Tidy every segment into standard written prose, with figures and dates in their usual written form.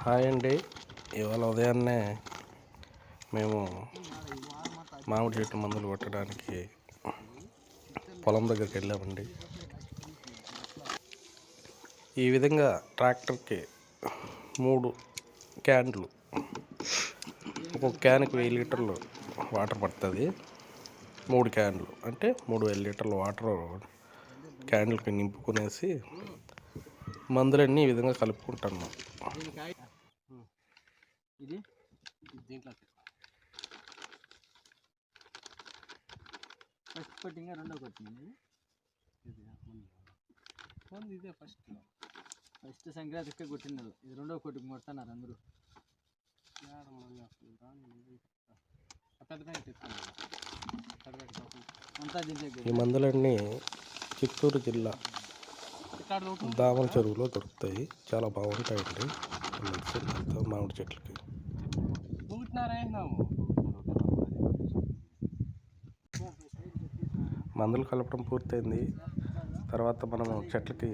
Hi అండి. ఇవాళ ఉదయాన్నే మేము మామిడి చెట్టు మందులు కొట్టడానికి పొలం దగ్గరికి వెళ్ళామండి. ఈ విధంగా ట్రాక్టర్కి 3 క్యాన్లు, ఒక్కొక్క క్యాన్కి 1000 లీటర్లు వాటర్ పడుతుంది. 3 క్యాన్లు అంటే 3000 లీటర్ల వాటర్ క్యాన్లకి నింపుకునేసి మందులన్నీ ఈ విధంగా కలుపుకుంటున్నాం. ఇది దీంట్లో ఫస్ట్ కొట్టింగ్ రెండో కొట్టింగ్ ఇదే ఫస్ట్ సంక్రాంతికి కొట్టినారు. ఇది రెండో కొట్టింగ్ కొడుతున్నారు అందరూ. ఈ మందులన్నీ చిత్తూరు జిల్లా దామల చెరువులో దొరుకుతాయి. చాలా బాగుంటాయండి మామిడి చెట్లకి. మందులు కలపడం పూర్తయింది. తర్వాత మనము చెట్లకి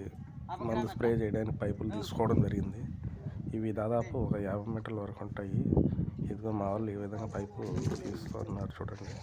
మందు స్ప్రే చేయడానికి పైపులు తీసుకోవడం జరిగింది. ఇవి దాదాపు ఒక 50 మీటర్ల వరకు ఉంటాయి. ఇదిగో మా వాళ్ళు ఈ విధంగా పైపు తీస్తున్నారు చూడండి.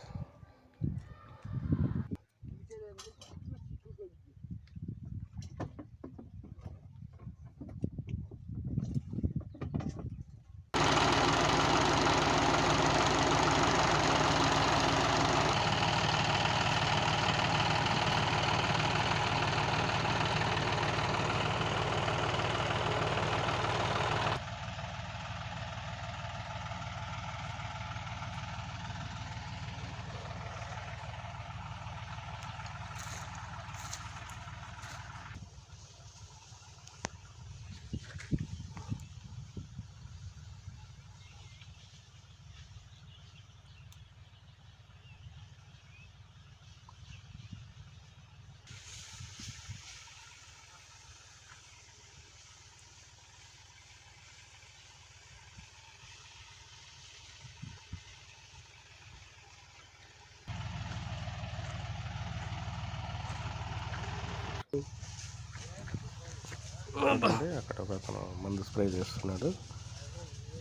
అక్కడ ఒక అతను మందు స్ప్రే చేస్తున్నాడు.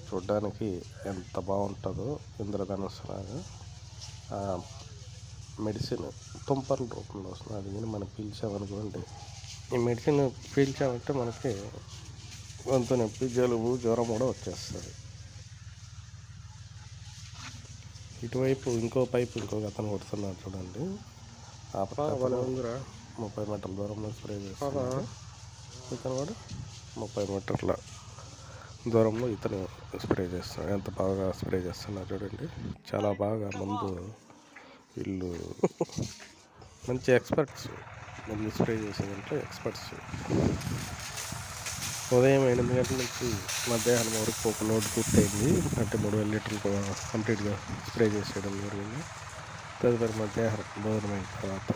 చూడ్డానికి ఎంత బాగుంటుందో ఇంద్రధనుస్సు లాగా. మెడిసిన్ తుంపర్ల రూపంలో వస్తుంది. అది కానీ మనం పీల్చామనుకోండి, ఈ మెడిసిన్ పీల్చామంటే మనకి గొంతు నొప్పి, జలుబు, జ్వరం కూడా వచ్చేస్తుంది. ఇటువైపు ఇంకో పైపు ఇంకొక అతను కొడుతున్నాడు చూడండి. ఆ పక్క 30 మీటర్ల దూరంలో స్ప్రే చేస్తున్నాడు. ఇతను కూడా 30 మీటర్ల దూరంలో ఇతను స్ప్రే చేస్తున్నాడు. ఎంత బాగా స్ప్రే చేస్తున్నారు చూడండి. చాలా బాగా మందు, వీళ్ళు మంచి ఎక్స్పర్ట్స్. మందు స్ప్రే చేసేదంటే ఎక్స్పర్ట్స్. ఉదయం 8 గంటల నుంచి మధ్యాహ్నం వరకు ఒక లోడ్ పూర్తయింది. అంటే 3000 లీటర్లు కంప్లీట్గా స్ప్రే చేసేయడం జరిగింది. తదుపరి మధ్యాహ్నం భోజనం అయిన తర్వాత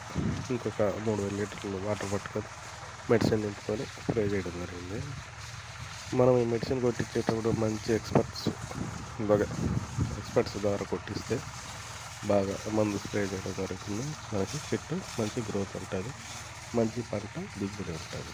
ఇంకొక 3000 లీటర్లు వాటర్ పట్టుకొని మెడిసిన్ నింపుకొని స్ప్రే చేయడం జరిగింది. మనం ఈ మెడిసిన్ కొట్టించేటప్పుడు మంచి ఎక్స్పర్ట్స్ ద్వారా కొట్టిస్తే బాగా మందు స్ప్రే చేయడం జరుగుతుంది. మనకి చెట్టు మంచి గ్రోత్ ఉంటుంది, మంచి పంట దిగుబడి ఉంటుంది.